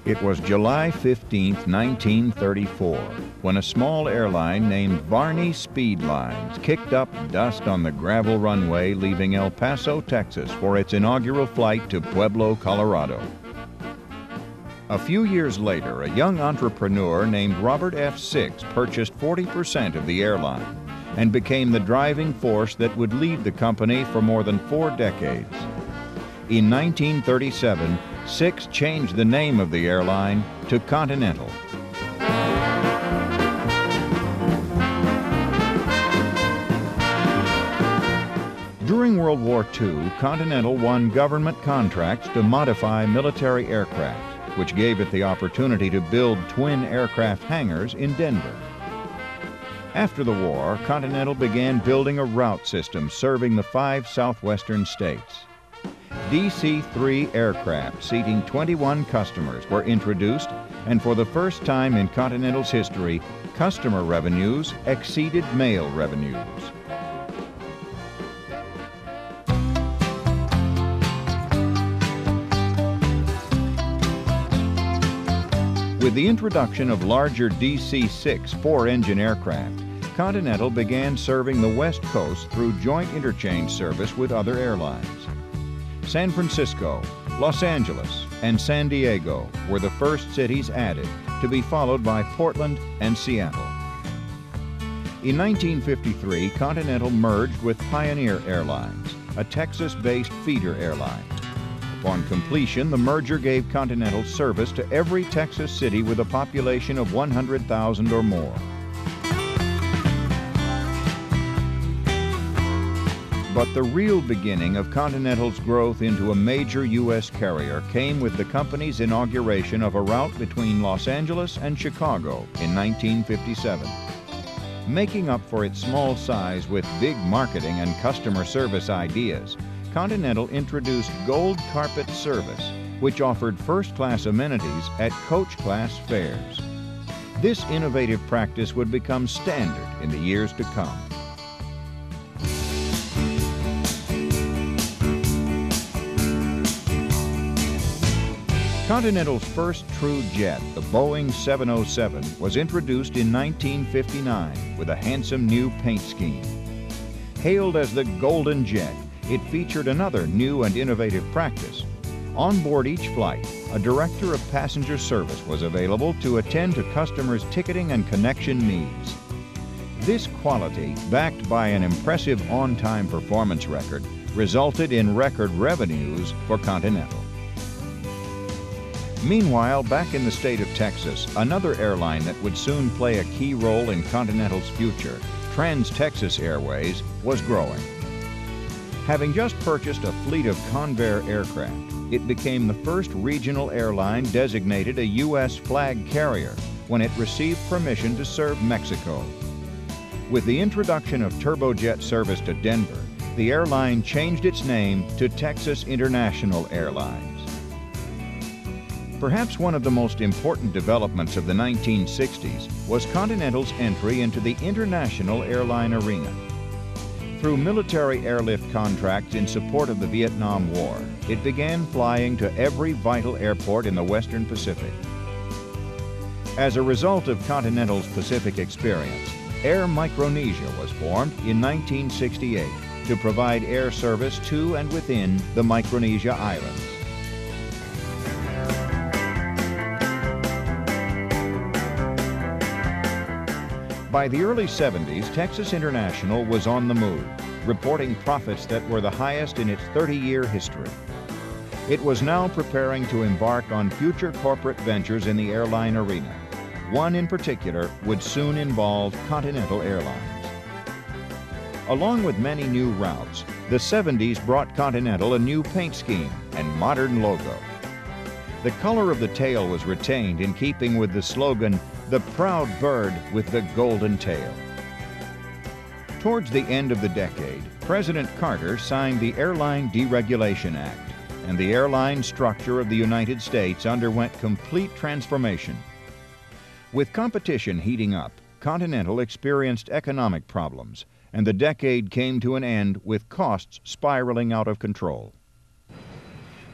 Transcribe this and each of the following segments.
It was July 15, 1934, when a small airline named Varney Speed Lines kicked up dust on the gravel runway leaving El Paso, Texas for its inaugural flight to Pueblo, Colorado. A few years later, a young entrepreneur named Robert F. Six purchased 40% of the airline and became the driving force that would lead the company for more than 4 decades. In 1937, Six changed the name of the airline to Continental. During World War II, Continental won government contracts to modify military aircraft, which gave it the opportunity to build twin aircraft hangars in Denver. After the war, Continental began building a route system serving the 5 southwestern states. DC-3 aircraft seating 21 customers were introduced, and for the first time in Continental's history, customer revenues exceeded mail revenues. With the introduction of larger DC-6 4-engine aircraft, Continental began serving the West Coast through joint interchange service with other airlines. San Francisco, Los Angeles, and San Diego were the first cities added, to be followed by Portland and Seattle. In 1953, Continental merged with Pioneer Airlines, a Texas-based feeder airline. Upon completion, the merger gave Continental service to every Texas city with a population of 100,000 or more. But the real beginning of Continental's growth into a major U.S. carrier came with the company's inauguration of a route between Los Angeles and Chicago in 1957. Making up for its small size with big marketing and customer service ideas, Continental introduced Gold Carpet Service, which offered first-class amenities at coach-class fares. This innovative practice would become standard in the years to come. Continental's first true jet, the Boeing 707, was introduced in 1959 with a handsome new paint scheme. Hailed as the Golden Jet, it featured another new and innovative practice. On board each flight, a director of passenger service was available to attend to customers' ticketing and connection needs. This quality, backed by an impressive on-time performance record, resulted in record revenues for Continental. Meanwhile, back in the state of Texas, another airline that would soon play a key role in Continental's future, Trans-Texas Airways, was growing. Having just purchased a fleet of Convair aircraft, it became the first regional airline designated a U.S. flag carrier when it received permission to serve Mexico. With the introduction of turbojet service to Denver, the airline changed its name to Texas International Airlines. Perhaps one of the most important developments of the 1960s was Continental's entry into the international airline arena. Through military airlift contracts in support of the Vietnam War, it began flying to every vital airport in the Western Pacific. As a result of Continental's Pacific experience, Air Micronesia was formed in 1968 to provide air service to and within the Micronesia Islands. By the early 70s, Texas International was on the move, reporting profits that were the highest in its 30-year history. It was now preparing to embark on future corporate ventures in the airline arena. One in particular would soon involve Continental Airlines. Along with many new routes, the 70s brought Continental a new paint scheme and modern logo. The color of the tail was retained in keeping with the slogan, "The proud bird with the golden tail." Towards the end of the decade, President Carter signed the Airline Deregulation Act, and the airline structure of the United States underwent complete transformation. With competition heating up, Continental experienced economic problems, and the decade came to an end with costs spiraling out of control.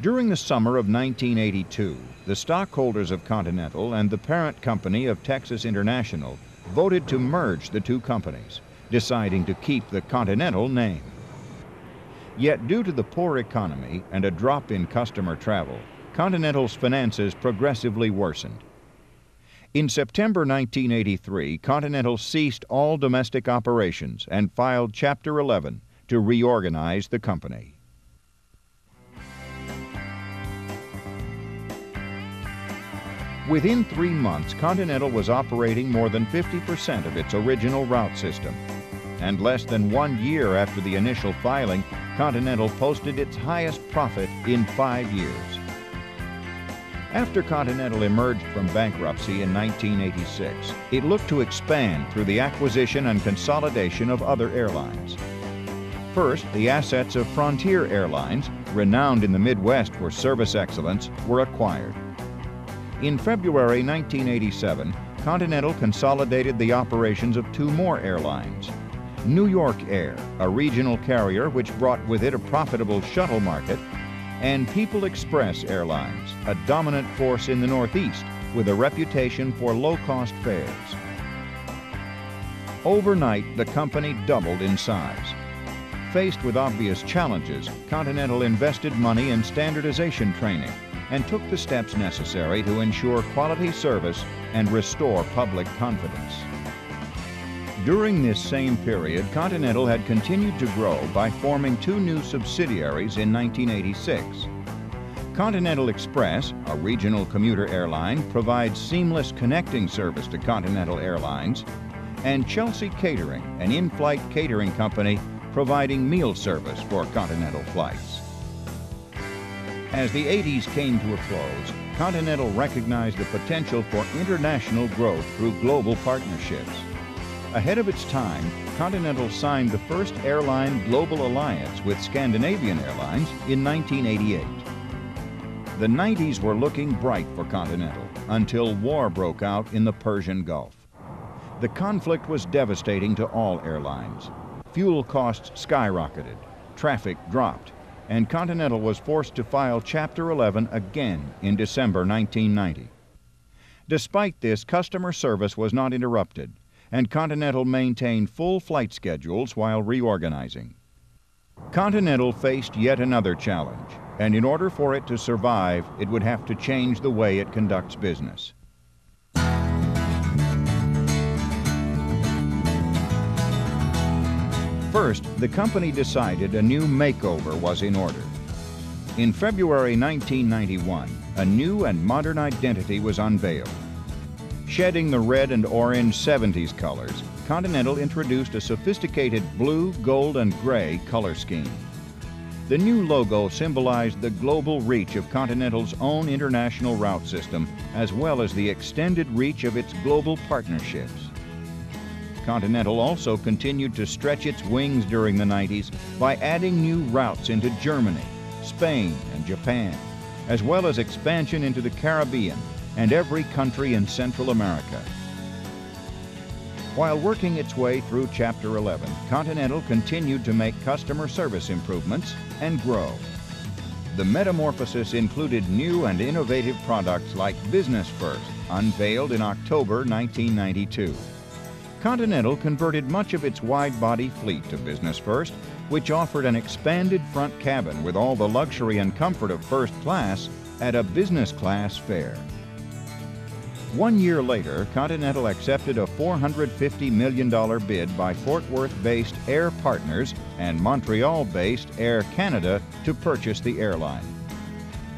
During the summer of 1982, the stockholders of Continental and the parent company of Texas International voted to merge the two companies, deciding to keep the Continental name. Yet due to the poor economy and a drop in customer travel, Continental's finances progressively worsened. In September 1983, Continental ceased all domestic operations and filed Chapter 11 to reorganize the company. Within 3 months, Continental was operating more than 50% of its original route system. And less than 1 year after the initial filing, Continental posted its highest profit in 5 years. After Continental emerged from bankruptcy in 1986, it looked to expand through the acquisition and consolidation of other airlines. First, the assets of Frontier Airlines, renowned in the Midwest for service excellence, were acquired. In February 1987, Continental consolidated the operations of 2 more airlines. New York Air, a regional carrier which brought with it a profitable shuttle market, and People Express Airlines, a dominant force in the Northeast with a reputation for low-cost fares. Overnight, the company doubled in size. Faced with obvious challenges, Continental invested money in standardization training and took the steps necessary to ensure quality service and restore public confidence. During this same period, Continental had continued to grow by forming 2 new subsidiaries in 1986. Continental Express, a regional commuter airline, provides seamless connecting service to Continental Airlines, and Chelsea Catering, an in-flight catering company providing meal service for Continental flights. As the 80s came to a close, Continental recognized the potential for international growth through global partnerships. Ahead of its time, Continental signed the first airline global alliance with Scandinavian Airlines in 1988. The 90s were looking bright for Continental until war broke out in the Persian Gulf. The conflict was devastating to all airlines. Fuel costs skyrocketed, traffic dropped, and Continental was forced to file Chapter 11 again in December 1990. Despite this, customer service was not interrupted, and Continental maintained full flight schedules while reorganizing. Continental faced yet another challenge, and in order for it to survive, it would have to change the way it conducts business. First, the company decided a new makeover was in order. In February 1991, a new and modern identity was unveiled. Shedding the red and orange 70s colors, Continental introduced a sophisticated blue, gold, and gray color scheme. The new logo symbolized the global reach of Continental's own international route system, as well as the extended reach of its global partnerships. Continental also continued to stretch its wings during the 90s by adding new routes into Germany, Spain, and Japan, as well as expansion into the Caribbean and every country in Central America. While working its way through Chapter 11, Continental continued to make customer service improvements and grow. The metamorphosis included new and innovative products like Business First, unveiled in October 1992. Continental converted much of its wide-body fleet to Business First, which offered an expanded front cabin with all the luxury and comfort of first class at a business class fare. 1 year later, Continental accepted a $450 million bid by Fort Worth-based Air Partners and Montreal-based Air Canada to purchase the airline.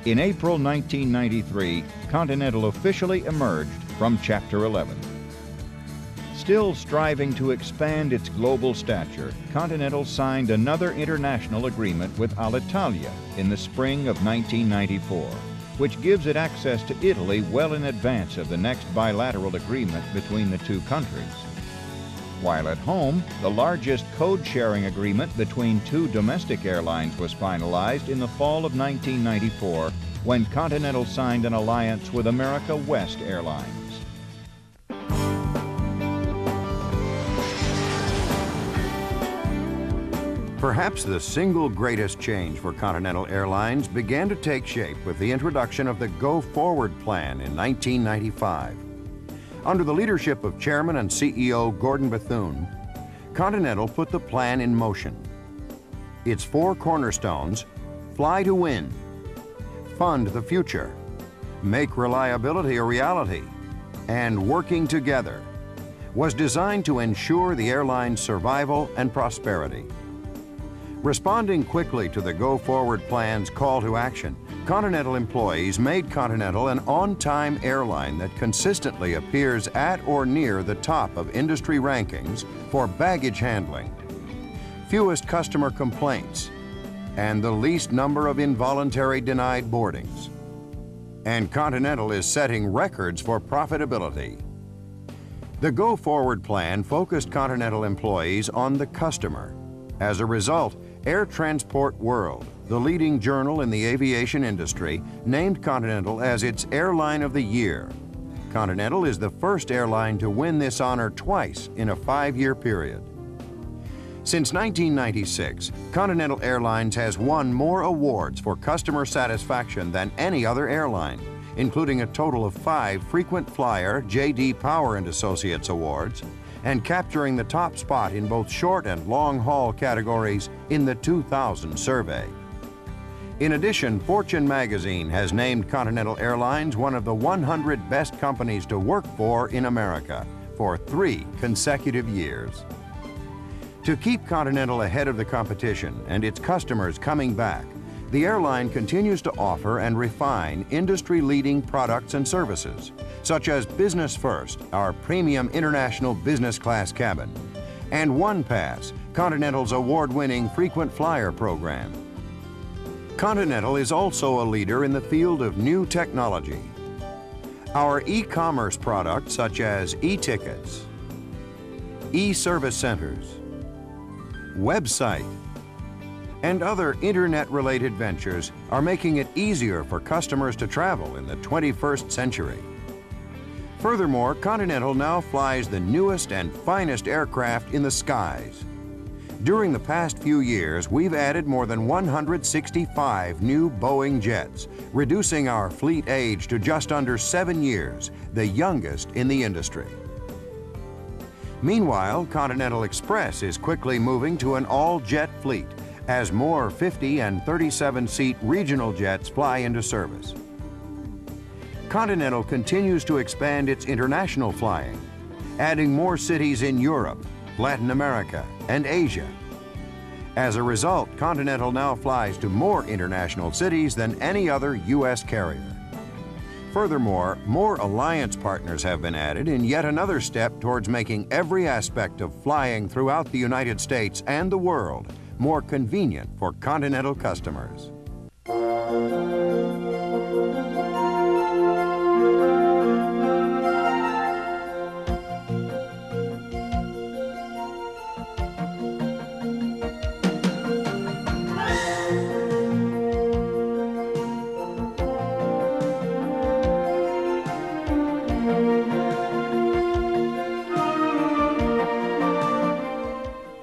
In April 1993, Continental officially emerged from Chapter 11. Still striving to expand its global stature, Continental signed another international agreement with Alitalia in the spring of 1994. Which gives it access to Italy well in advance of the next bilateral agreement between the two countries. While at home, the largest code-sharing agreement between 2 domestic airlines was finalized in the fall of 1994 when Continental signed an alliance with America West Airlines. Perhaps the single greatest change for Continental Airlines began to take shape with the introduction of the Go Forward Plan in 1995. Under the leadership of Chairman and CEO Gordon Bethune, Continental put the plan in motion. Its four cornerstones: fly to win, fund the future, make reliability a reality, and working together, was designed to ensure the airline's survival and prosperity. Responding quickly to the Go Forward Plan's call to action, Continental employees made Continental an on-time airline that consistently appears at or near the top of industry rankings for baggage handling, fewest customer complaints, and the least number of involuntary denied boardings. And Continental is setting records for profitability. The Go Forward Plan focused Continental employees on the customer. As a result, Air Transport World, the leading journal in the aviation industry, named Continental as its Airline of the Year. Continental is the first airline to win this honor twice in a 5-year period. Since 1996, Continental Airlines has won more awards for customer satisfaction than any other airline, including a total of 5 frequent flyer J.D. Power and Associates awards, and capturing the top spot in both short and long-haul categories in the 2000 survey. In addition, Fortune magazine has named Continental Airlines one of the 100 best companies to work for in America for 3 consecutive years. To keep Continental ahead of the competition and its customers coming back, the airline continues to offer and refine industry-leading products and services, such as Business First, our premium international business class cabin, and OnePass, Continental's award-winning frequent flyer program. Continental is also a leader in the field of new technology. Our e-commerce products, such as e-tickets, e-service centers, website, and other internet-related ventures are making it easier for customers to travel in the 21st century. Furthermore, Continental now flies the newest and finest aircraft in the skies. During the past few years, we've added more than 165 new Boeing jets, reducing our fleet age to just under 7 years, the youngest in the industry. Meanwhile, Continental Express is quickly moving to an all-jet fleet as more 50 and 37-seat regional jets fly into service. Continental continues to expand its international flying, adding more cities in Europe, Latin America, and Asia. As a result, Continental now flies to more international cities than any other U.S. carrier. Furthermore, more alliance partners have been added in yet another step towards making every aspect of flying throughout the United States and the world more convenient for Continental customers.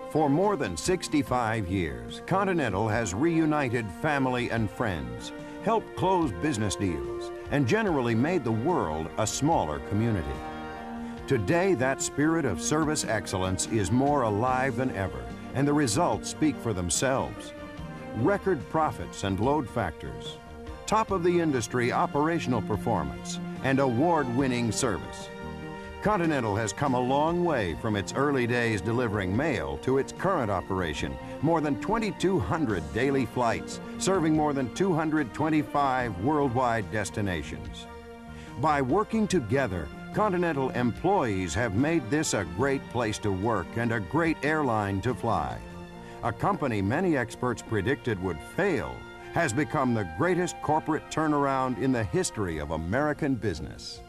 For more than 65 years, Continental has reunited family and friends, helped close business deals, and generally made the world a smaller community. Today, that spirit of service excellence is more alive than ever, and the results speak for themselves. Record profits and load factors, top of the industry operational performance, and award-winning service. Continental has come a long way from its early days delivering mail to its current operation, more than 2,200 daily flights, serving more than 225 worldwide destinations. By working together, Continental employees have made this a great place to work and a great airline to fly. A company many experts predicted would fail has become the greatest corporate turnaround in the history of American business.